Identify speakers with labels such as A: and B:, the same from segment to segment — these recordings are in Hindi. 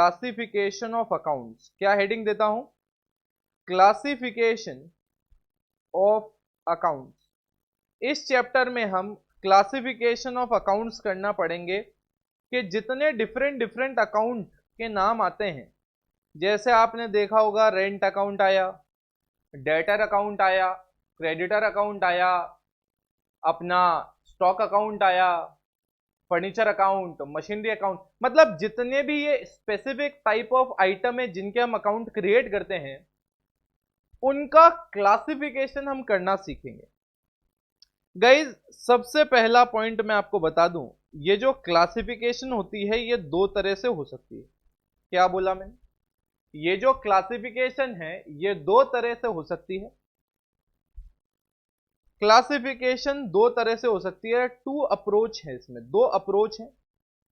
A: Classification of accounts. क्या हेडिंग देता हूं? Classification of accounts. इस चैप्टर में हम क्लासिफिकेशन ऑफ अकाउंट्स करना पड़ेंगे कि जितने डिफरेंट डिफरेंट अकाउंट के नाम आते हैं, जैसे आपने देखा होगा रेंट अकाउंट आया, डेटर अकाउंट आया, क्रेडिटर अकाउंट आया, अपना स्टॉक अकाउंट आया, फर्नीचर अकाउंट, मशीनरी अकाउंट, मतलब जितने भी ये स्पेसिफिक टाइप ऑफ आइटम है जिनके हम अकाउंट क्रिएट करते हैं, उनका क्लासिफिकेशन हम करना सीखेंगे। गाइज सबसे पहला पॉइंट मैं आपको बता दूं, ये जो क्लासिफिकेशन होती है ये दो तरह से हो सकती है। क्या बोला मैंने? ये जो क्लासिफिकेशन है ये दो तरह से हो सकती है। क्लासिफिकेशन दो तरह से हो सकती है, टू अप्रोच है, इसमें दो अप्रोच है,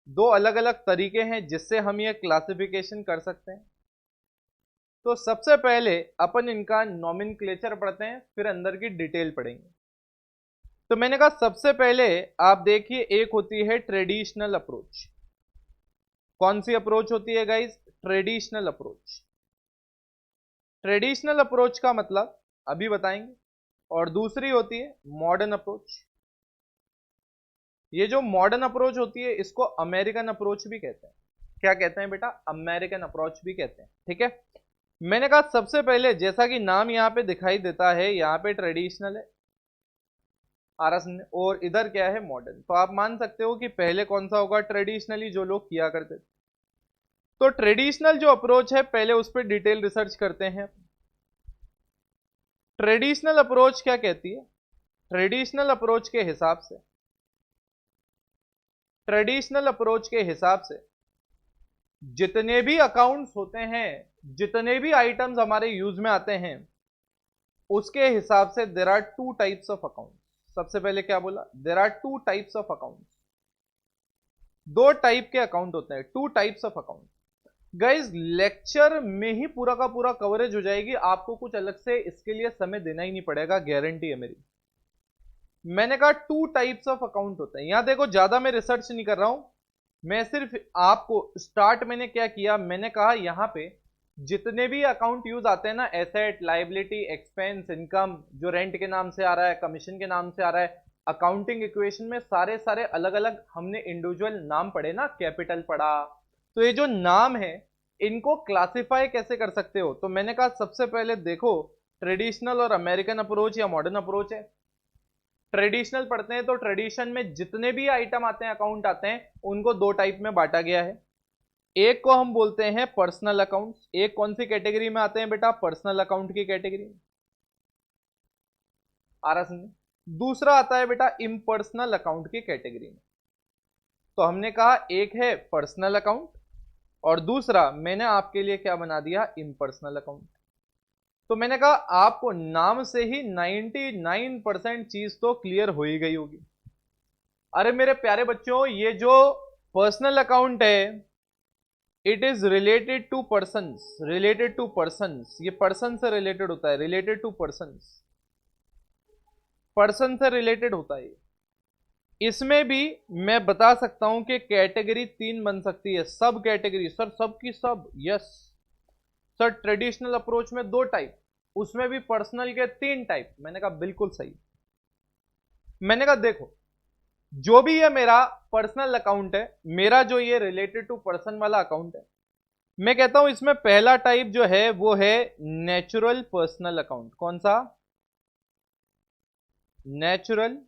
A: दो अलग अलग तरीके हैं जिससे हम ये क्लासिफिकेशन कर सकते हैं। तो सबसे पहले अपन इनका नॉमेनक्लेचर पढ़ते हैं, फिर अंदर की डिटेल पढ़ेंगे। तो मैंने कहा सबसे पहले आप देखिए, एक होती है ट्रेडिशनल अप्रोच। कौन सी अप्रोच होती है guys? Traditional approach. Traditional approach का मतलब अभी बताएंगे। और दूसरी होती है मॉडर्न अप्रोच। ये जो मॉडर्न अप्रोच होती है इसको अमेरिकन अप्रोच भी कहते हैं। क्या कहते हैं बेटा? अमेरिकन अप्रोच भी कहते हैं। ठीक है, मैंने कहा सबसे पहले, जैसा कि नाम यहां पे दिखाई देता है, यहां पे ट्रेडिशनल है और इधर क्या है? मॉडर्न। तो आप मान सकते हो कि पहले कौन सा होगा? ट्रेडिशनली जो लोग किया करते थे। तो ट्रेडिशनल जो अप्रोच है पहले उस पर डिटेल रिसर्च करते हैं। ट्रेडिशनल अप्रोच क्या कहती है? ट्रेडिशनल अप्रोच के हिसाब से, ट्रेडिशनल अप्रोच के हिसाब से जितने भी अकाउंट्स होते हैं, जितने भी आइटम्स हमारे यूज में आते हैं, उसके हिसाब से there are two types of account. सबसे पहले क्या बोला? There are two types of account. दो टाइप के अकाउंट होते हैं, two types of account. Guys lecture में ही पूरा का पूरा कवरेज हो जाएगी, आपको कुछ अलग से इसके लिए समय देना ही नहीं पड़ेगा, गारंटी है मेरी। मैंने कहा टू टाइप्स ऑफ अकाउंट होते हैं। यहां देखो, ज्यादा मैं रिसर्च नहीं कर रहा हूं, मैं सिर्फ आपको स्टार्ट मैंने क्या किया, मैंने कहा यहां पे जितने भी अकाउंट यूज आते हैं ना, एसेट, लायबिलिटी, एक्सपेंस, इनकम, जो रेंट के नाम से आ रहा है, कमीशन के नाम से आ रहा है, अकाउंटिंग इक्वेशन में सारे सारे अलग अलग हमने इंडिविजुअल नाम पढ़े ना, कैपिटल पढ़ा। तो ये जो नाम है इनको क्लासिफाई कैसे कर सकते हो? तो मैंने कहा सबसे पहले देखो, ट्रेडिशनल और अमेरिकन अप्रोच या मॉडर्न अप्रोच है। ट्रेडिशनल पढ़ते हैं तो ट्रेडिशन में जितने भी आइटम आते हैं, अकाउंट आते हैं, उनको दो टाइप में बांटा गया है। एक को हम बोलते हैं पर्सनल अकाउंट्स। एक कौन सी कैटेगरी में आते हैं बेटा? पर्सनल अकाउंट की कैटेगरी में आ रहा समझ। दूसरा आता है बेटा इम्पर्सनल अकाउंट की कैटेगरी में। तो हमने कहा एक है पर्सनल अकाउंट और दूसरा मैंने आपके लिए क्या बना दिया? Impersonal account. तो मैंने कहा आपको नाम से ही 99% चीज तो क्लियर हो ही गई होगी। अरे मेरे प्यारे बच्चों, ये जो पर्सनल अकाउंट है it is related to persons, related to persons, ये पर्सन से रिलेटेड होता है, रिलेटेड टू पर्सन्स, पर्सन से रिलेटेड होता है। इसमें भी मैं बता सकता हूं कि कैटेगरी तीन बन सकती है, सब कैटेगरी। सर सब की सब? Yes sir. ट्रेडिशनल अप्रोच में दो टाइप, उसमें भी पर्सनल के तीन टाइप। मैंने कहा बिल्कुल सही। मैंने कहा देखो, जो भी ये मेरा पर्सनल अकाउंट है, मेरा जो ये रिलेटेड टू पर्सन वाला अकाउंट है, मैं कहता हूं इसमें पहला टाइप जो है वो है नेचुरल पर्सनल अकाउंट। कौन सा? Natural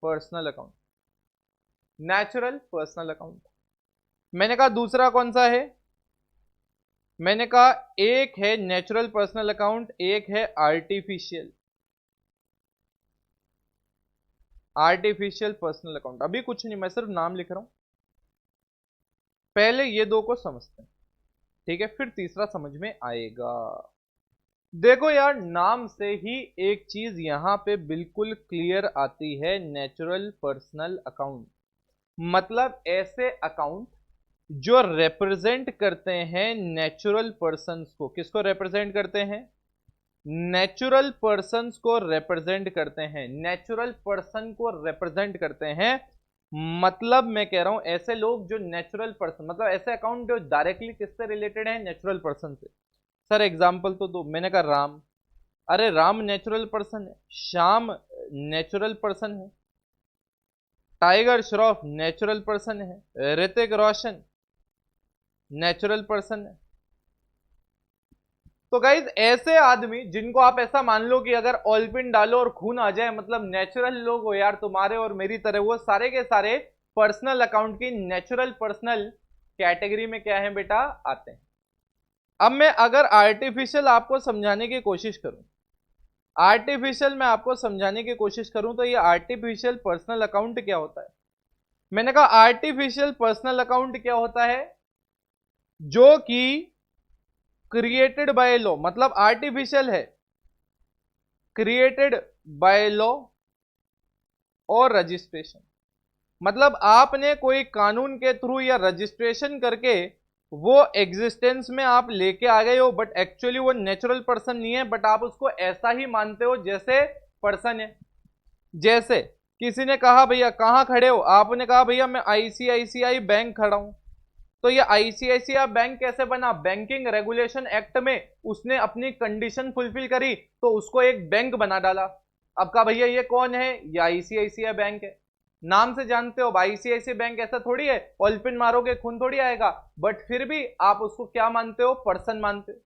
A: personal account, natural personal account. मैंने कहा दूसरा कौन सा है? मैंने कहा एक है नेचुरल पर्सनल अकाउंट, एक है आर्टिफिशियल, आर्टिफिशियल पर्सनल अकाउंट। अभी कुछ नहीं, मैं सिर्फ नाम लिख रहा हूं। पहले ये दो को समझते हैं, ठीक है, फिर तीसरा समझ में आएगा। देखो यार, नाम से ही एक चीज यहां पे बिल्कुल क्लियर आती है, नेचुरल पर्सनल अकाउंट मतलब ऐसे अकाउंट जो रिप्रेजेंट करते हैं नेचुरल पर्सन्स को। किसको रिप्रेजेंट करते हैं? नेचुरल पर्सन्स को रिप्रेजेंट करते हैं, नेचुरल पर्सन को रिप्रेजेंट करते हैं। मतलब मैं कह रहा हूं ऐसे लोग जो नेचुरल पर्सन, मतलब ऐसे अकाउंट जो डायरेक्टली किससे रिलेटेड है, नेचुरल पर्सन से। सर एग्जांपल तो दो। मैंने कहा राम, अरे राम नेचुरल पर्सन है, श्याम नेचुरल पर्सन है, टाइगर श्रॉफ नेचुरल पर्सन है, ऋतिक रोशन नेचुरल पर्सन है। तो गाइज ऐसे आदमी जिनको आप ऐसा मान लो कि अगर ऑलपिन डालो और खून आ जाए, मतलब नेचुरल लोग हो यार तुम्हारे और मेरी तरह, वो सारे के सारे पर्सनल अकाउंट की नेचुरल पर्सनल कैटेगरी में क्या है बेटा, आते हैं। अब मैं अगर आर्टिफिशियल आपको समझाने की कोशिश करूं, आर्टिफिशियल मैं आपको समझाने की कोशिश करूं तो ये आर्टिफिशियल पर्सनल अकाउंट क्या होता है। मैंने कहा आर्टिफिशियल पर्सनल अकाउंट क्या होता है, जो कि क्रिएटेड बाय लॉ, मतलब आर्टिफिशियल है, क्रिएटेड बाय लॉ और रजिस्ट्रेशन। मतलब आपने कोई कानून के थ्रू या रजिस्ट्रेशन करके वो एग्जिस्टेंस में आप लेके आ गए हो, बट एक्चुअली वो नेचुरल पर्सन नहीं है, बट आप उसको ऐसा ही मानते हो जैसे पर्सन है। जैसे किसी ने कहा भैया कहां खड़े हो, आपने कहा भैया मैं आईसीआईसीआई बैंक खड़ा हूं। तो ये आईसीआईसीआई बैंक कैसे बना, बैंकिंग रेगुलेशन एक्ट में उसने अपनी कंडीशन फुलफिल करी तो उसको एक बैंक बना डाला। अब कहा भैया ये कौन है, ये आईसीआईसीआई बैंक है। नाम से जानते हो आईसीआईसीआई बैंक, ऐसा थोड़ी है ऑलपिन मारोगे खून थोड़ी आएगा, बट फिर भी आप उसको क्या मानते हो, पर्सन मानते हो।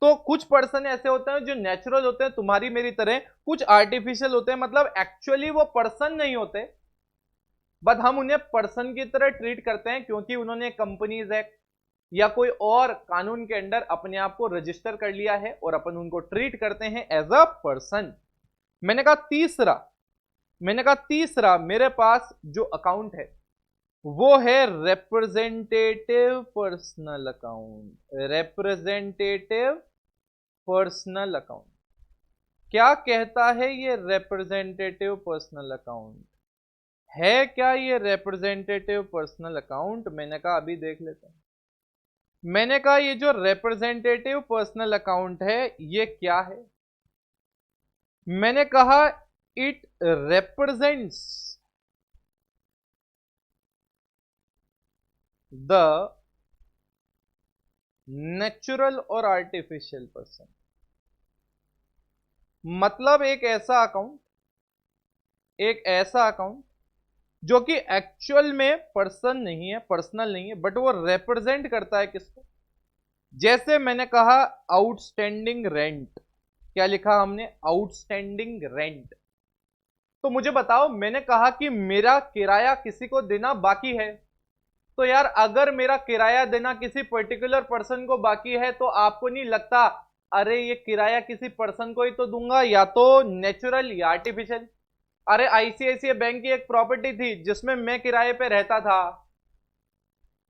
A: तो कुछ पर्सन ऐसे होते हैं जो नेचुरल होते हैं तुम्हारी मेरी तरह, कुछ आर्टिफिशियल होते हैं, मतलब एक्चुअली वो पर्सन नहीं होते, बट हम उन्हें पर्सन की तरह ट्रीट करते हैं क्योंकि उन्होंने कंपनीज एक्ट या कोई और कानून के अंडर अपने आप को रजिस्टर कर लिया है और अपन उनको ट्रीट करते हैं एज अ पर्सन। मैंने कहा तीसरा, मेरे पास जो अकाउंट है वो है representative personal account. Representative personal account क्या कहता है ये रिप्रेजेंटेटिव पर्सनल अकाउंट, है क्या ये रिप्रेजेंटेटिव पर्सनल अकाउंट? मैंने कहा अभी देख लेते हैं। मैंने कहा ये जो रिप्रेजेंटेटिव पर्सनल अकाउंट है ये क्या है। मैंने कहा इट रिप्रेजेंट्स द नेचुरल और आर्टिफिशियल पर्सन। मतलब एक ऐसा अकाउंट जो कि एक्चुअल में पर्सन नहीं है, पर्सनल नहीं है, बट वो रिप्रेजेंट करता है किसको। जैसे मैंने कहा आउटस्टैंडिंग रेंट, क्या लिखा हमने, आउटस्टैंडिंग रेंट। तो मुझे बताओ, मैंने कहा कि मेरा किराया किसी को देना बाकी है, तो यार अगर मेरा किराया देना किसी पर्टिकुलर पर्सन को बाकी है तो आपको नहीं लगता अरे ये किराया किसी पर्सन को ही तो दूंगा, या तो नेचुरल या आर्टिफिशियल। अरे आईसीआईसीआई बैंक की एक प्रॉपर्टी थी जिसमें मैं किराए पे रहता था,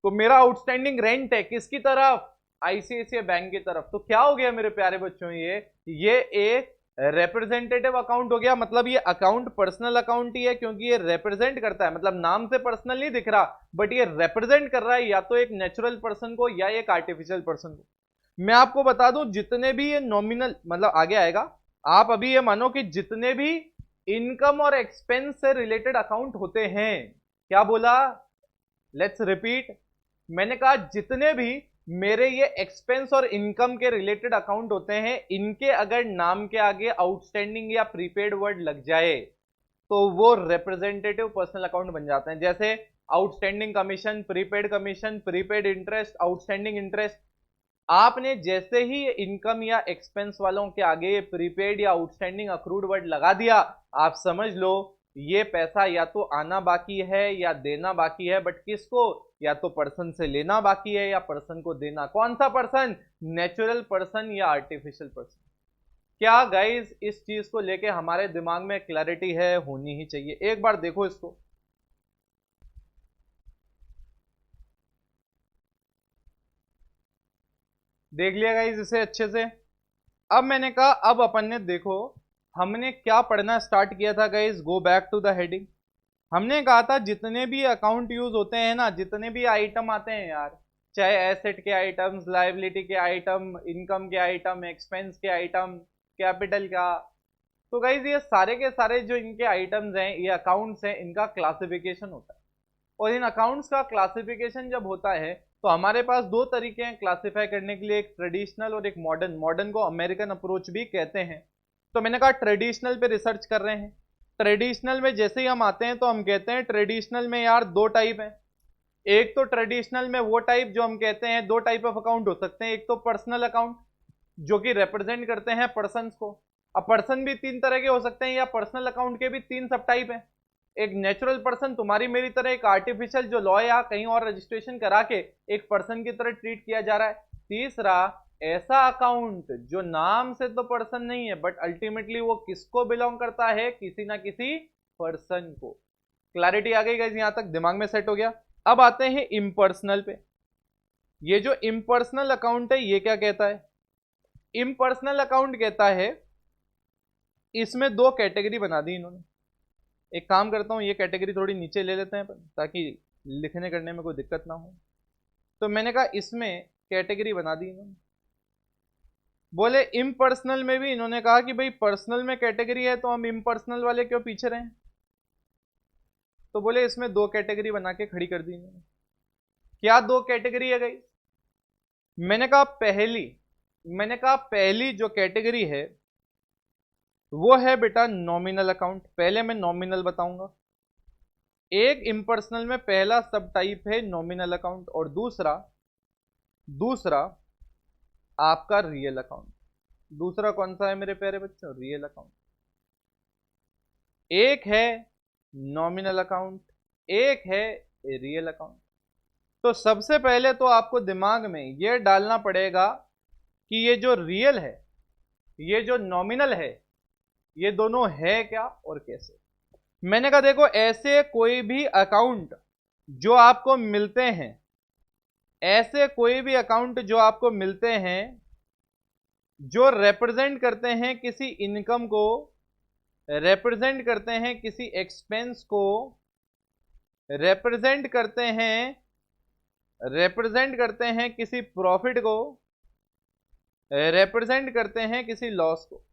A: तो मेरा आउटस्टैंडिंग रेंट है किसकी तरफ, आईसीआईसीआई बैंक की तरफ। तो क्या हो गया मेरे प्यारे बच्चों, ये एक रिप्रेजेंटेटिव अकाउंट हो गया। मतलब ये अकाउंट पर्सनल अकाउंट ही है क्योंकि ये रिप्रेजेंट करता है, मतलब नाम से पर्सनल नहीं दिख रहा, बट ये रिप्रेजेंट कर रहा है या तो एक नेचुरल पर्सन को या एक आर्टिफिशियल पर्सन को। मैं आपको बता दूं जितने भी ये नॉमिनल, मतलब आगे आएगा, आप अभी ये मानो कि जितने भी इनकम और एक्सपेंस से रिलेटेड अकाउंट होते हैं, क्या बोला, लेट्स रिपीट, मैंने कहा जितने भी मेरे ये एक्सपेंस और इनकम के रिलेटेड अकाउंट होते हैं, इनके अगर नाम के आगे आउटस्टैंडिंग या प्रीपेड वर्ड लग जाए तो वो रिप्रेजेंटेटिव पर्सनल अकाउंट बन जाते हैं। जैसे outstanding commission, prepaid interest, outstanding interest. आपने जैसे ही इनकम या एक्सपेंस वालों के आगे प्रीपेड या आउटस्टैंडिंग अक्रूड वर्ड लगा दिया, आप समझ लो ये पैसा या तो आना बाकी है या देना बाकी है, बट किसको, या तो पर्सन से लेना बाकी है या पर्सन को देना। कौन सा पर्सन, नेचुरल पर्सन या आर्टिफिशियल पर्सन। क्या गाइज इस चीज को लेके हमारे दिमाग में क्लैरिटी है, होनी ही चाहिए। एक बार देखो इसको, देख लिया गाइज इसे अच्छे से। अब मैंने कहा अब अपन ने देखो हमने क्या पढ़ना स्टार्ट किया था guys, go back to the heading. हमने कहा था जितने भी अकाउंट यूज होते हैं ना, जितने भी आइटम आते हैं यार, चाहे एसेट के आइटम्स, लायबिलिटी के आइटम, इनकम के आइटम, एक्सपेंस के आइटम, कैपिटल का, तो गाइज ये सारे के सारे जो इनके आइटम्स हैं, ये अकाउंट्स हैं, इनका क्लासिफिकेशन होता है। और इन अकाउंट्स का क्लासिफिकेशन जब होता है तो हमारे पास दो तरीके हैं क्लासिफाई करने के लिए, एक ट्रेडिशनल और एक मॉडर्न। मॉडर्न को अमेरिकन अप्रोच भी कहते हैं। तो मैंने कहा ट्रेडिशनल पे रिसर्च कर रहे हैं। ट्रेडिशनल में जैसे ही हम आते हैं तो हम कहते हैं ट्रेडिशनल में यार दो टाइप है। एक तो ट्रेडिशनल में वो टाइप जो हम कहते हैं, दो टाइप ऑफ अकाउंट हो सकते हैं। एक तो पर्सनल अकाउंट जो कि रिप्रेजेंट करते हैं पर्सन को। अब पर्सन भी तीन तरह के हो सकते हैं, या पर्सनल अकाउंट के भी तीन सब टाइप हैं। एक नेचुरल पर्सन तुम्हारी मेरी तरह, एक आर्टिफिशियल जो लॉ या कहीं और रजिस्ट्रेशन करा के एक पर्सन की तरह ट्रीट किया जा रहा है। तीसरा ऐसा अकाउंट जो नाम से तो पर्सन नहीं है बट अल्टीमेटली वो किसको बिलोंग करता है, किसी ना किसी पर्सन को। क्लैरिटी आ गई गाइस, यहां तक दिमाग में सेट हो गया। अब आते हैं इम्पर्सनल पे। ये जो इम्पर्सनल अकाउंट है ये क्या कहता है? इम्पर्सनल अकाउंट कहता है इसमें दो कैटेगरी बना दी इन्होंने। एक काम करता हूं, ये कैटेगरी थोड़ी नीचे ले लेते हैं ताकि लिखने करने में कोई दिक्कत ना हो। तो मैंने कहा इसमें कैटेगरी बना दी इन्होंने। बोले इम्पर्सनल में भी इन्होंने कहा कि भाई पर्सनल में कैटेगरी है तो हम इम्पर्सनल वाले क्यों पीछे रहे। तो बोले इसमें दो कैटेगरी बना के खड़ी कर दी इन्होंने। क्या दो कैटेगरी है गई? मैंने कहा पहली जो कैटेगरी है वो है बेटा नॉमिनल अकाउंट। पहले मैं नॉमिनल बताऊंगा। एक इम्पर्सनल में पहला सब टाइप है नॉमिनल अकाउंट, और दूसरा आपका रियल अकाउंट। दूसरा कौन सा है मेरे प्यारे बच्चों? Real account. एक है नॉमिनल अकाउंट, एक है रियल अकाउंट। तो सबसे पहले तो आपको दिमाग में यह डालना पड़ेगा कि ये जो रियल है, ये जो नॉमिनल है, ये दोनों है क्या और कैसे। मैंने कहा देखो, ऐसे कोई भी अकाउंट जो आपको मिलते हैं, ऐसे कोई भी अकाउंट जो आपको मिलते हैं जो रिप्रेजेंट करते हैं किसी इनकम को, रिप्रेजेंट करते हैं किसी एक्सपेंस को, रिप्रेजेंट करते हैं किसी प्रॉफिट को, रिप्रेजेंट करते हैं किसी लॉस को।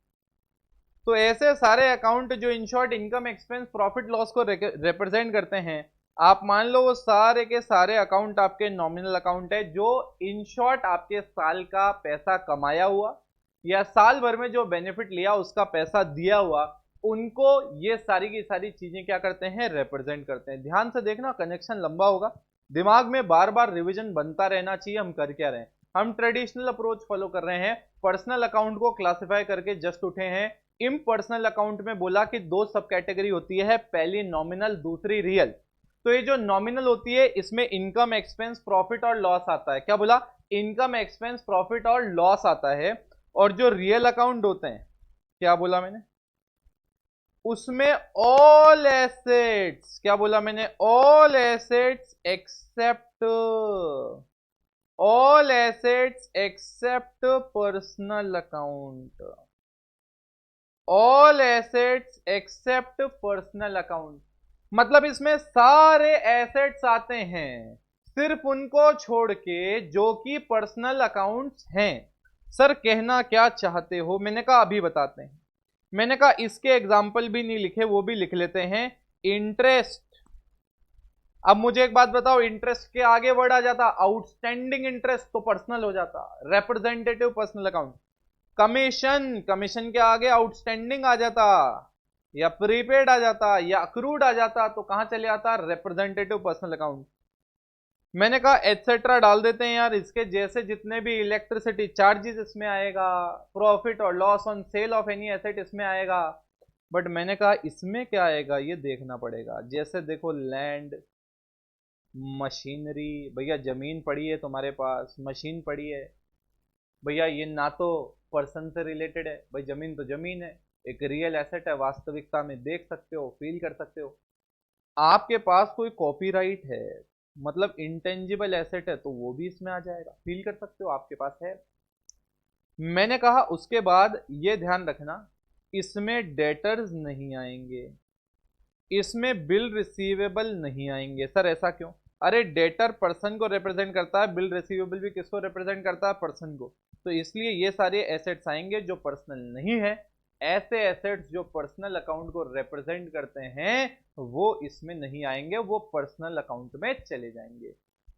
A: तो ऐसे सारे अकाउंट जो in short income, expense, profit, loss को रिप्रेजेंट करते हैं, आप मान लो वो सारे के सारे अकाउंट आपके नॉमिनल अकाउंट है, जो इन शॉर्ट आपके साल का पैसा कमाया हुआ या साल भर में जो बेनिफिट लिया उसका पैसा दिया हुआ, उनको ये सारी की सारी चीजें क्या करते हैं? रिप्रेजेंट करते हैं। ध्यान से देखना, कनेक्शन लंबा होगा, दिमाग में बार बार रिवीजन बनता रहना चाहिए। हम कर क्या रहे हैं? हम ट्रेडिशनल अप्रोच फॉलो कर रहे हैं। पर्सनल अकाउंट को क्लासिफाई करके जस्ट उठे हैं। इम्पर्सनल अकाउंट में बोला कि दो सब कैटेगरी होती है, पहली नॉमिनल, दूसरी रियल। तो ये जो नॉमिनल होती है इसमें इनकम, एक्सपेंस, प्रॉफिट और लॉस आता है। क्या बोला? इनकम, एक्सपेंस, प्रॉफिट और लॉस आता है। और जो रियल अकाउंट होते हैं, क्या बोला मैंने? उसमें ऑल एसेट्स, क्या बोला मैंने? All assets except, all assets except personal account, all assets except personal account. मतलब इसमें सारे एसेट्स आते हैं सिर्फ उनको छोड़ के जो कि पर्सनल अकाउंट्स हैं। सर कहना क्या चाहते हो? मैंने कहा अभी बताते हैं। मैंने कहा इसके एग्जाम्पल भी नहीं लिखे, वो भी लिख लेते हैं। इंटरेस्ट। अब मुझे एक बात बताओ, इंटरेस्ट के आगे वर्ड आ जाता आउटस्टैंडिंग इंटरेस्ट तो पर्सनल हो जाता, representative personal account. Commission, commission के आगे आउटस्टैंडिंग आ जाता, या प्रीपेड आ जाता, या अक्रूड आ जाता, तो कहां चले आता? Representative personal account. मैंने कहा एटसेट्रा डाल देते हैं यार, इसके जैसे जितने भी इलेक्ट्रिसिटी चार्जेस इसमें आएगा, प्रॉफिट और loss on sale of any asset इसमें आएगा। बट मैंने कहा इसमें क्या आएगा ये देखना पड़ेगा। जैसे देखो लैंड, मशीनरी, भैया जमीन पड़ी है तुम्हारे पास, मशीन पड़ी है, भैया ये ना तो पर्सन से रिलेटेड है, भाई जमीन तो जमीन है, एक रियल एसेट है, वास्तविकता में देख सकते हो, फील कर सकते हो। आपके पास कोई कॉपीराइट है, मतलब इंटेंजिबल एसेट है, तो वो भी इसमें आ जाएगा, फील कर सकते हो, आपके पास है। मैंने कहा उसके बाद ये ध्यान रखना, इसमें डेटर्स नहीं आएंगे, इसमें बिल रिसीवेबल नहीं आएंगे। सर ऐसा क्यों? अरे डेटर पर्सन को रिप्रेजेंट करता है, बिल रिसीवेबल भी किसको रिप्रेजेंट करता है? पर्सन को। तो इसलिए ये सारे एसेट्स आएंगे जो पर्सनल नहीं है। ऐसे एसेट्स जो पर्सनल अकाउंट को रिप्रेजेंट करते हैं वो इसमें नहीं आएंगे, वो पर्सनल अकाउंट में चले जाएंगे।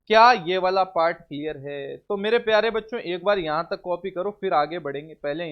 A: क्या ये वाला पार्ट क्लियर है? तो मेरे प्यारे बच्चों एक बार यहां तक कॉपी करो, फिर आगे बढ़ेंगे। पहले